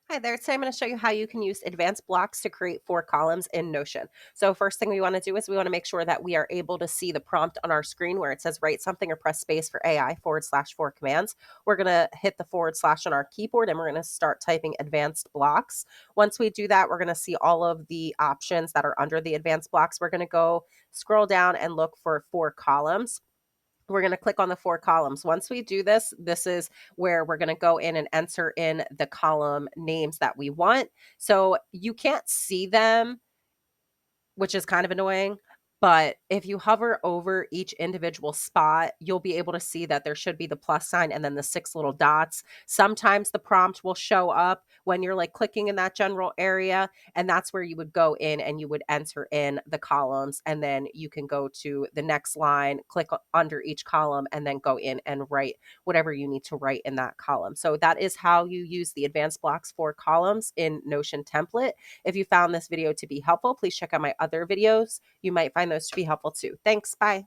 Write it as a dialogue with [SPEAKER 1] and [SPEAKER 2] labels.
[SPEAKER 1] Hi there. Today I'm going to show you how you can use advanced blocks to create four columns in Notion. So first thing we want to do is we want to make sure that we are able to see the prompt on our screen where it says write something or press space for AI /4 commands. We're going to hit the forward slash on our keyboard and we're going to start typing advanced blocks. Once we do that, we're going to see all of the options that are under the advanced blocks. We're going to go scroll down and look for four columns. We're going to click on the four columns. Once we do this, this is where we're going to go in and enter in the column names that we want. So you can't see them, which is kind of annoying. But if you hover over each individual spot, you'll be able to see that there should be the plus sign and then the six little dots. Sometimes the prompt will show up when you're like clicking in that general area, and that's where you would go in and you would enter in the columns. And then you can go to the next line, click under each column, and then go in and write whatever you need to write in that column. So that is how you use the advanced blocks for columns in Notion template. If you found this video to be helpful, please check out my other videos. You might find those to be helpful too. Thanks. Bye.